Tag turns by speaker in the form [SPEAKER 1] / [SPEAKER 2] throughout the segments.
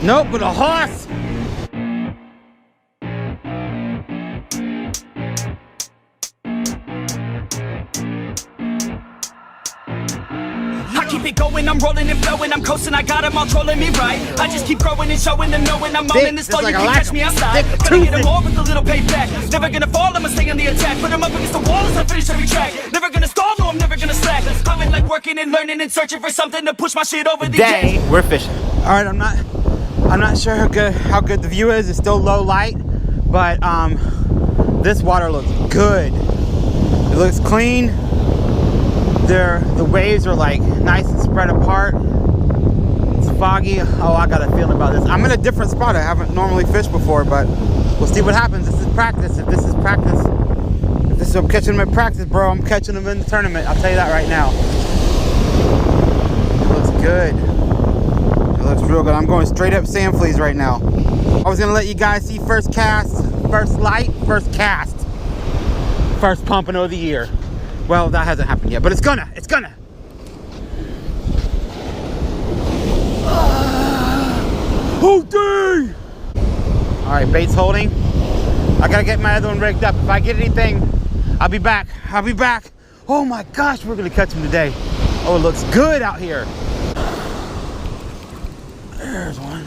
[SPEAKER 1] Nope, but a horse.
[SPEAKER 2] I keep it going, I'm rolling and flowing, I'm coasting, I got them all trolling me right. I just keep growing and showing them knowing I'm on in this flow, you can catch me outside. Gonna get them all with a little payback. Never gonna fall, I'ma stay on the attack. Put them up against the wall as I finish every track. Never gonna stall, no, I'm never gonna slack. I've been like working and learning and searching for something to push my shit over the
[SPEAKER 1] Today, we're fishing. All right, I'm not sure how good the view is. It's still low light, but this water looks good. It looks clean. The waves are like nice and spread apart. It's foggy. Oh, I got a feeling about this. I'm in a different spot. I haven't normally fished before, but we'll see what happens. This is practice. If this is practice, I'm catching them in practice, bro, I'm catching them in the tournament. I'll tell you that right now. It looks good. It looks real good. I'm going straight up sand fleas right now. I was gonna let you guys see first cast, first light, first cast, first pompano of the year. Well, that hasn't happened yet, but it's gonna. Oh, dang! All right, bait's holding. I gotta get my other one rigged up. If I get anything, I'll be back. Oh my gosh, we're gonna catch him today. Oh, it looks good out here. There's one.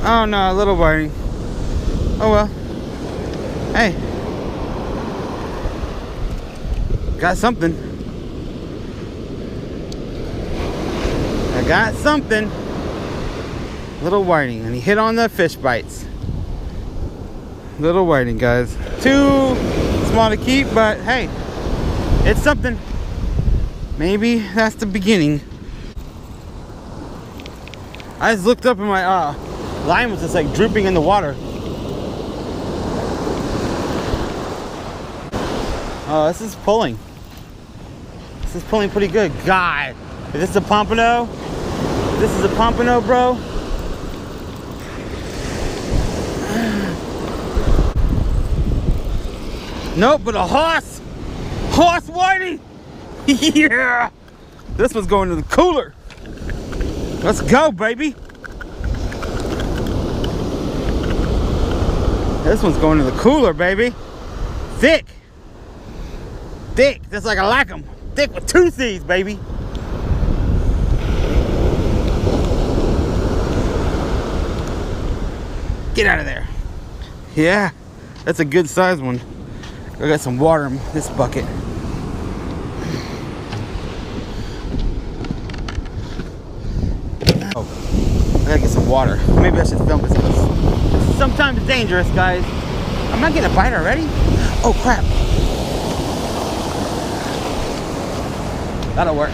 [SPEAKER 1] Oh no, a little biting. Oh well. Hey. Got something. I got something. Little whiting, and he hit on the fish bites. Little whiting, guys. Too small to keep, but hey, it's something. Maybe that's the beginning. I just looked up and my line was just like drooping in the water. Oh, this is pulling. This is pulling pretty good. God, if this is a pompano, bro. Nope, but a horse. Horse whiting. Yeah. This one's going to the cooler. Let's go, baby. This one's going to the cooler, baby. Thick. Just like I like them. Thick with 2 C's, baby. Get out of there. Yeah, that's a good size one. I got some water in this bucket. Oh, I gotta get some water. Maybe I should film this because it's sometimes dangerous, guys. I'm not getting a bite already. Oh crap. That'll work.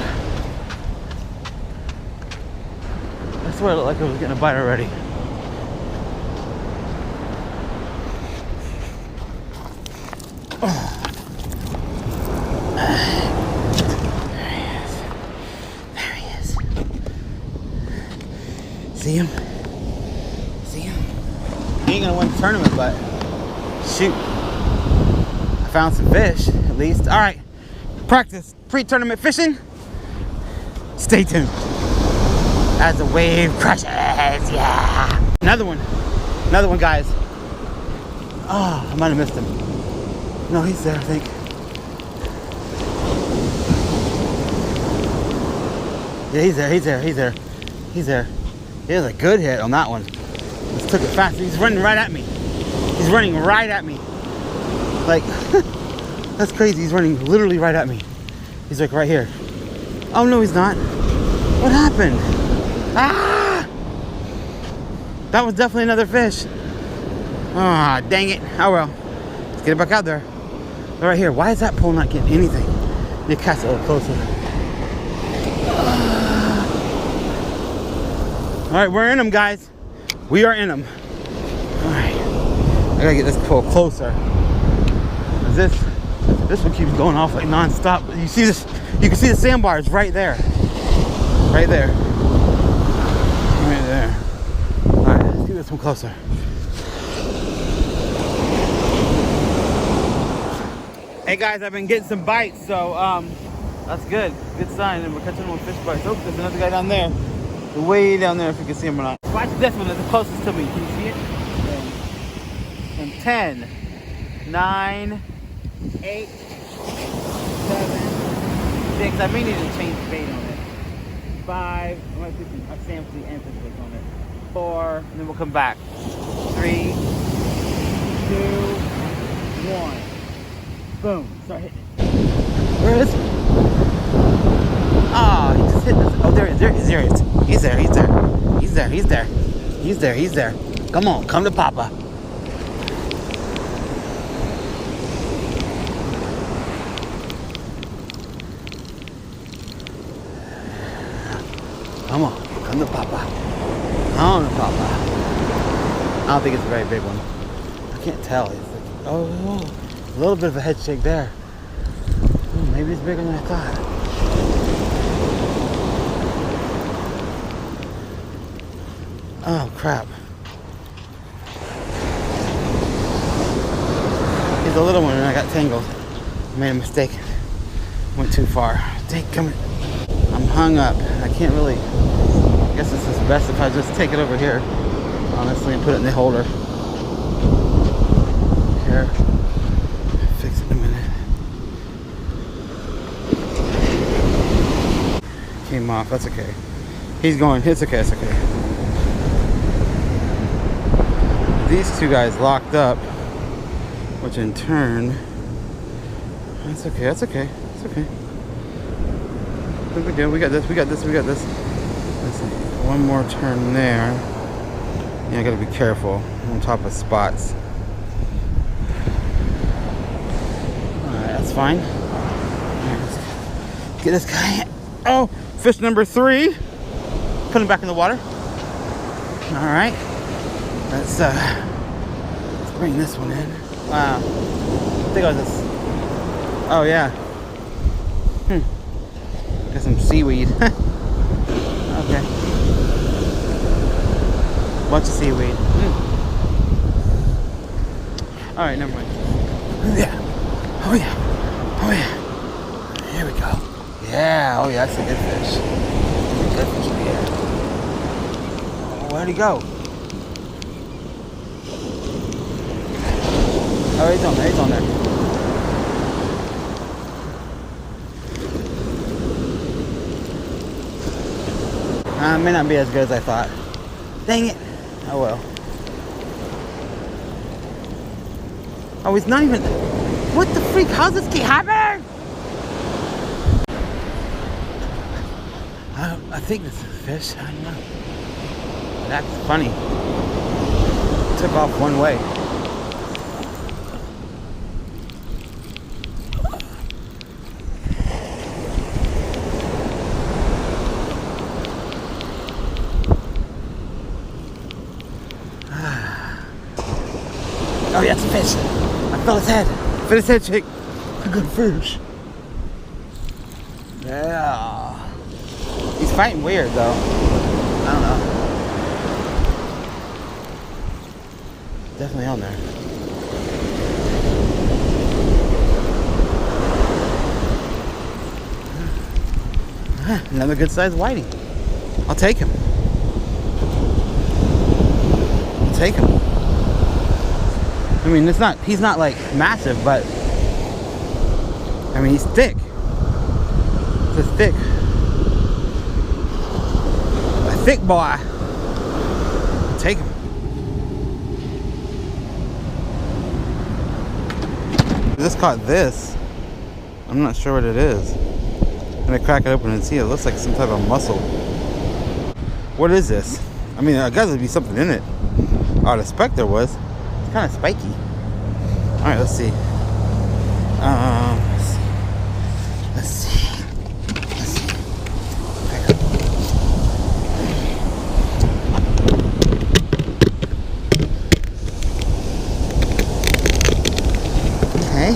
[SPEAKER 1] I swear it looked like I was getting a bite already. Oh. There he is. See him? He ain't gonna win the tournament, but shoot. I found some fish, at least. All right, practice pre-tournament fishing. Stay tuned as the wave crashes. Yeah. Another one, guys. Oh, I might have missed him. No, he's there, I think. Yeah, he's there. He has a good hit on that one. Just took it fast. He's running right at me. Like, that's crazy. He's running literally right at me. He's like right here. Oh no, he's not. What happened? Ah! That was definitely another fish. Ah, dang it. Oh well. Let's get it back out there. They're right here. Why is that pole not getting anything? Need to cast it a little closer. All right, we're in them, guys. We are in them. All right. I gotta get this pole closer. This one keeps going off like non-stop. You see this? You can see the sandbars right there. Right there. All right, let's get this one closer. Hey guys, I've been getting some bites, so that's good. Good sign. And we're catching more fish bites. Oh, there's another guy down there. Way down there, if you can see him or not. Watch this one, it's the closest to me. Can you see it? And 10, 9, 8, 7, 6. I may need to change the bait on it. 5. I might put some sample and fish baits on it. 4, and then we'll come back. 3, 2, 1. Boom. Start hitting it. Where is he? Oh, he just hit this. Oh, there he is. He's there. He's there. Come on, come to Papa. Come on, come to Papa. Come to Papa. I don't think it's a very big one. I can't tell. It's like, oh, a little bit of a head shake there. Maybe it's bigger than I thought. Oh, crap. He's a little one and I got tangled. I made a mistake. Went too far. Dang, come here. I'm hung up. I can't really... I guess this is best if I just take it over here, honestly, and put it in the holder. Here. Fix it in a minute. Came off. That's okay. He's going. It's okay. It's okay. These two guys locked up, which in turn, that's okay. That's okay. It's okay. What we do? We got this. Let's see. One more turn there. Yeah, I gotta be careful on top of spots. Alright, that's fine. Alright, let's get this guy. Oh, fish number 3. Put him back in the water. Alright. Let's bring this one in. Wow. I think I was this. Oh yeah. Got some seaweed. Okay. Bunch of seaweed. Alright, never mind. Yeah. Oh yeah. Here we go. Yeah, oh yeah, that's a good fish. Good fish, yeah. Oh, where'd he go? Oh, he's on there. May not be as good as I thought. Dang it. Oh well. Oh, he's not even... What the freak? How's this keep happening? I think this is a fish. I don't know. That's funny. Took off one way. Oh yeah, it's a fish. I felt his head. Felt his head shake. A good fish. Yeah. He's fighting weird though. I don't know. Definitely on there. Another good sized whiting. I'll take him. I mean, he's not like massive, but I mean, he's thick. It's a thick boy. I'll take him. I just caught this. I'm not sure what it is. I'm gonna crack it open and see. It looks like some type of mussel. What is this? I mean, I guess there'd be something in it. I would expect there was. It's kind of spiky. All right, let's see. Let's see. Okay.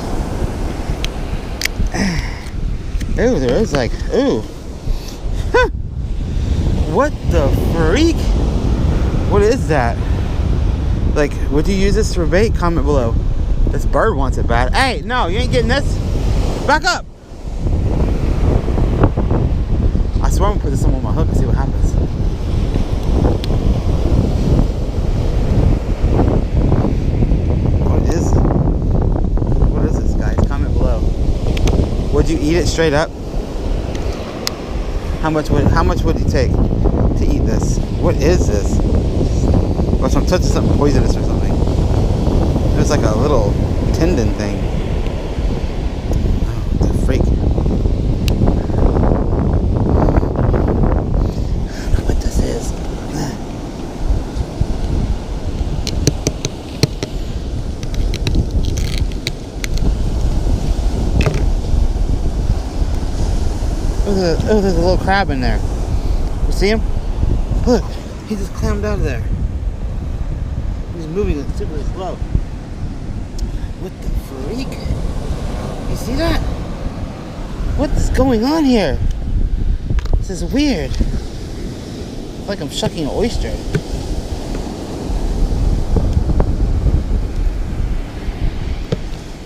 [SPEAKER 1] Ooh, there is like, ooh. What the freak? What is that? Like, would you use this for bait? Comment below. This bird wants it bad. Hey, no, you ain't getting this. Back up! I swear I'm gonna put this on my hook and see what happens. What is this, guys? Comment below. Would you eat it straight up? How much would it take to eat this? What is this? Watch, I'm touching something poisonous or something. It's like a little tendon thing. Oh, what the freak. I don't know what this is. Oh, there's a little crab in there. You see him? Look, he just clammed out of there. He's moving super slow. What the freak? You see that? What is going on here? This is weird. It's like I'm shucking an oyster. I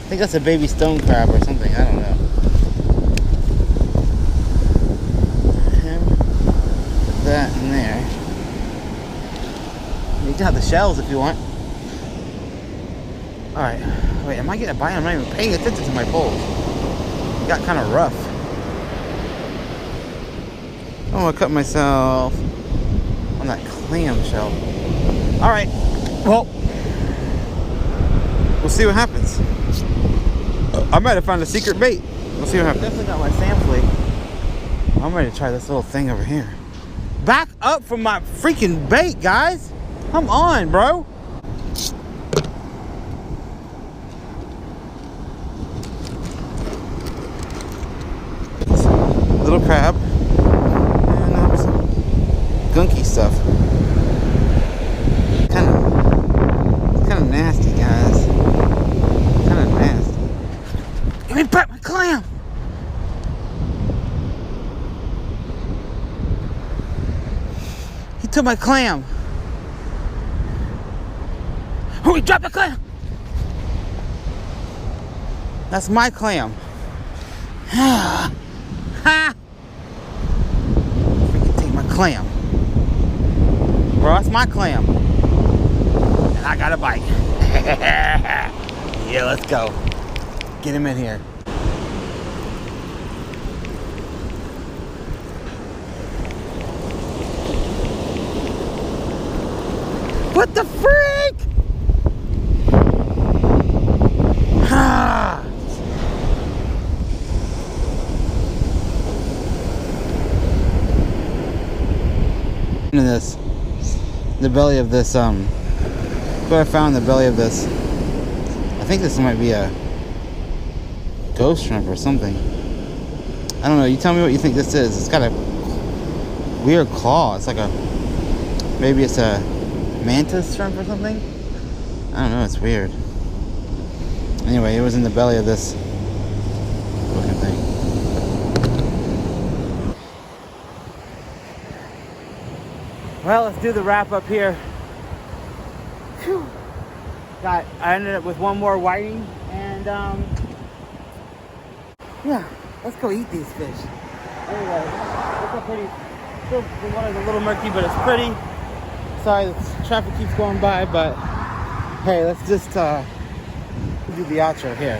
[SPEAKER 1] think that's a baby stone crab or something. I don't know. Put that in there. You can have the shells if you want. Alright. Wait, am I getting a bite? I'm not even paying attention to my poles. It got kind of rough. I'm gonna cut myself on that clam shell. Alright. Well, we'll see what happens. I might have found a secret bait. We'll see what happens. Definitely got my sand flea. I'm ready to try this little thing over here. Back up from my freaking bait, guys. Come on, bro. Little crab. And some gunky stuff. Kind of nasty, guys. Kind of nasty. Give me back my clam. He took my clam. Oh, he dropped the clam. That's my clam. Ha! Freaking take my clam. Bro, that's my clam. And I got a bite. Yeah, let's go. Get him in here. What the freak? Ah. Into this, the belly of this, what I found in the belly of this, I think this might be a ghost shrimp or something. I don't know, you tell me what you think this is. It's got a weird claw. It's like a, maybe it's a mantis shrimp or something. I don't know, it's weird. Anyway, it was in the belly of this looking thing. Well, let's do the wrap up here. Whew. I ended up with one more whiting, and yeah, let's go eat these fish. Anyway, it's a pretty, still the water's a little murky, but it's pretty. Sorry, the traffic keeps going by, but hey, let's just do the outro here.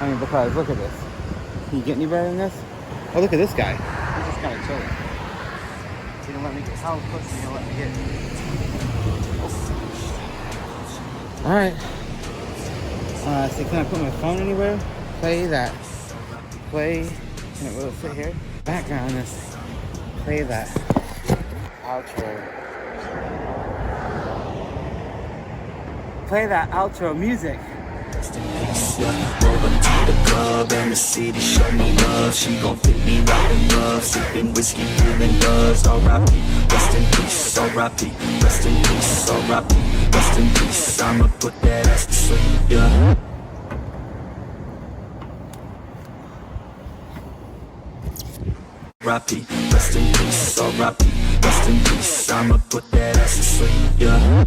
[SPEAKER 1] I mean, because look at this. Can you get any better than this? Oh, look at this guy. He's just kind of chilling. He didn't let me get, how close is he gonna let me get? Alright. So can I put my phone anywhere? Play that. Play, will it sit here? Background this. Play that outro. Play that outro music.
[SPEAKER 2] Rest in peace, yeah. Roll up to the club and the city show me love. She gon' fit me right in love. Sipping whiskey, feeling buzz. R.I.P. Rest in peace, R.I.P. Rest in peace, R.I.P. Rest in peace. I'ma put that ass to sleep, yeah. R.I.P. Rest in peace, R.I.P. Rest in peace. I'ma put that ass to sleep, yeah.